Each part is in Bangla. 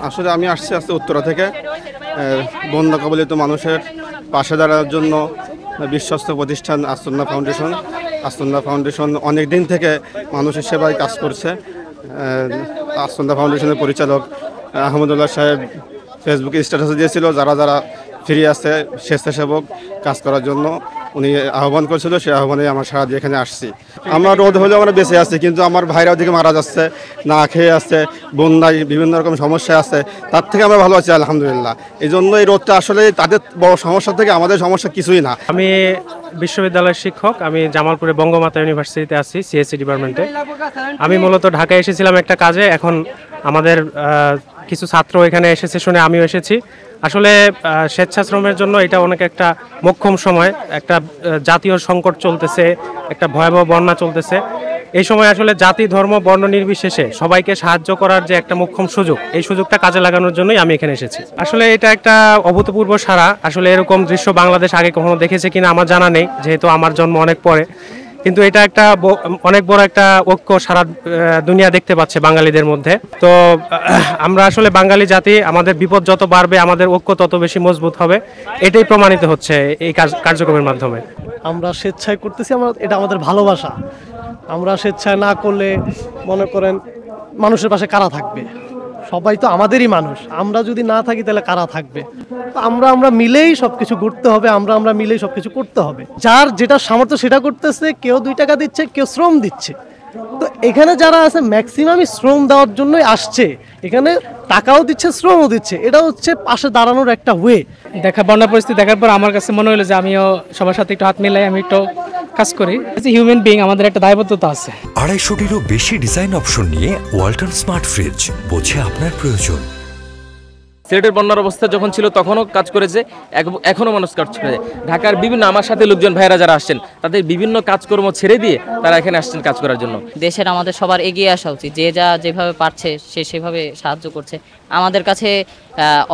আসলে আমি আসছি উত্তরা থেকে বন্যা কবলিত মানুষের পাশে দাঁড়ানোর জন্য বিশ্বস্ত প্রতিষ্ঠান আসন্না ফাউন্ডেশন অনেক দিন থেকে মানুষের সেবায় কাজ করছে। আসন্না ফাউন্ডেশনের পরিচালক আহমদুল্লাহ সাহেব ফেসবুকে স্ট্যাটাস দিয়েছিল যারা যারা ফিরে আসছে স্বেচ্ছাসেবক কাজ করার জন্য উনি আহ্বান করেছিল, সেই আহ্বানে আমার সারা দিয়ে এখানে আসছি। আমরা রোদ হলেও আমরা বেঁচে আছি, কিন্তু আমার ভাইরাও দিকে মারা যাচ্ছে, না খেয়ে আসছে, বন্যায় বিভিন্ন রকম সমস্যা আছে, তার থেকে আমরা ভালো আছি আলহামদুলিল্লাহ। এই জন্য এই রোদটা আসলে তাদের বড় সমস্যা থেকে আমাদের সমস্যা কিছুই না। আমি বিশ্ববিদ্যালয়ের শিক্ষক, আমি জামালপুরে বঙ্গমাতা ইউনিভার্সিটিতে আছি সিএসসি ডিপার্টমেন্টে। আমি মূলত ঢাকায় এসেছিলাম একটা কাজে, এখন আমাদের কিছু ছাত্র এখানে এসেছে শুনে আমিও এসেছি। আসলে স্বেচ্ছাশ্রমের জন্য এটা অনেক একটা মোক্ষম সময়, একটা জাতীয় সংকট চলতেছে, একটা ভয়াবহ বন্যা চলতেছে। এই সময় আসলে জাতি ধর্ম বর্ণ নির্বিশেষে সবাইকে সাহায্য করার যে একটা মোক্ষম সুযোগ, এই সুযোগটা কাজে লাগানোর জন্যই আমি এখানে এসেছি। আসলে এটা একটা অভূতপূর্ব সাড়া। আসলে এরকম দৃশ্য বাংলাদেশ আগে কখনো দেখেছে কিনা আমার জানা নেই, যেহেতু আমার জন্ম অনেক পরে, কিন্তু এটা একটা অনেক বড় একটা ঐক্য সারা দুনিয়া দেখতে পাচ্ছে বাঙালিদের মধ্যে। তো আমরা আসলে বাঙালি জাতি, আমাদের বিপদ যত বাড়বে আমাদের ঐক্য তত বেশি মজবুত হবে, এটাই প্রমাণিত হচ্ছে এই কার্যক্রমের মাধ্যমে। আমরা স্বেচ্ছায় করতেছি, এটা আমাদের ভালোবাসা। আমরা স্বেচ্ছায় না করলে মনে করেন মানুষের পাশে কারা থাকবে? সবাই তো আমাদেরই মানুষ, আমরা যদি না থাকি তাহলে কারা থাকবে? আমরা মিলেই সবকিছু করতে হবে, আমরা মিলেই সবকিছু করতে হবে। যার যেটা সামর্থ্য সেটা করতেছে, কেউ 2 টাকা দিচ্ছে, কেউ শ্রম দিচ্ছে। তো এখানে যারা আছে ম্যাক্সিমামই শ্রম দেওয়ার জন্যই আসছে, এখানে টাকাও দিচ্ছে শ্রমও দিচ্ছে। এটা হচ্ছে পাশে দাঁড়ানোর একটা ওয়ে। বন্যা পরিস্থিতি দেখার পর আমার কাছে মনে হলো যে আমিও সবার সাথে একটু হাত মিলাই আমি একটু কাজ করি। হিউম্যান বিং, আমাদের একটা দায়বদ্ধতা আছে। 250-টিরও বেশি ডিজাইন অপশন নিয়ে ওয়ালটন স্মার্ট ফ্রিজ, বোঝে আপনার প্রয়োজন। সিলেটের বন্যার অবস্থা যখন ছিল তখনও কাজ করেছে, এখনও মানুষ কাজ করে। ঢাকার বিভিন্ন আমার সাথে লোকজন ভাইয়েরা যারা আসছেন তাদের বিভিন্ন কাজকর্ম ছেড়ে দিয়ে তারা এখানে আসছেন কাজ করার জন্য। দেশের আমাদের সবার এগিয়ে আসা উচিত, যে যা যেভাবে পারছে সে সেভাবে সাহায্য করছে। আমাদের কাছে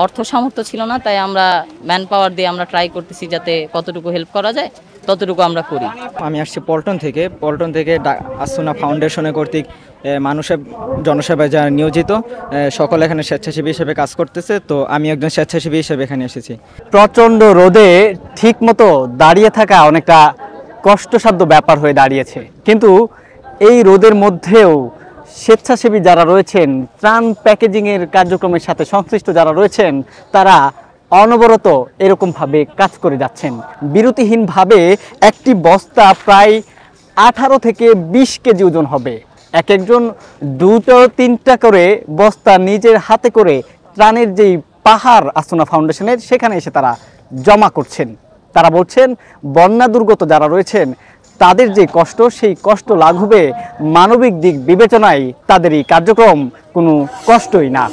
অর্থ সামর্থ্য ছিল না, তাই আমরা ম্যান পাওয়ার দিয়ে আমরা ট্রাই করতেছি যাতে কতটুকু হেল্প করা যায় ততটুকু আমরা করি। আমি আসছি পল্টন থেকে আসন্না ফাউন্ডেশনের কর্তৃক মানুষের জনসেবায় যারা নিয়োজিত সকলে এখানে স্বেচ্ছাসেবী হিসেবে কাজ করতেছে। তো আমি একজন স্বেচ্ছাসেবী হিসেবে এখানে এসেছি। প্রচণ্ড রোদে ঠিক মতো দাঁড়িয়ে থাকা অনেকটা কষ্টসাধ্য ব্যাপার হয়ে দাঁড়িয়েছে, কিন্তু এই রোদের মধ্যেও স্বেচ্ছাসেবী যারা রয়েছেন, ত্রাণ প্যাকেজিংয়ের কার্যক্রমের সাথে সংশ্লিষ্ট যারা রয়েছেন, তারা অনবরত এরকমভাবে কাজ করে যাচ্ছেন। বিরতিহীনভাবে একটি বস্তা প্রায় 18 থেকে 20 কেজি ওজন হবে। একজন 2-3টা করে বস্তা নিজের হাতে করে ত্রাণের যেই পাহাড় আসন্না ফাউন্ডেশনের, সেখানে এসে তারা জমা করছেন। তারা বলছেন বন্যা দুর্গত যারা রয়েছেন তাদের যে কষ্ট, সেই কষ্ট লাঘবে মানবিক দিক বিবেচনায় তাদের এই কার্যক্রম কোনো কষ্টই না।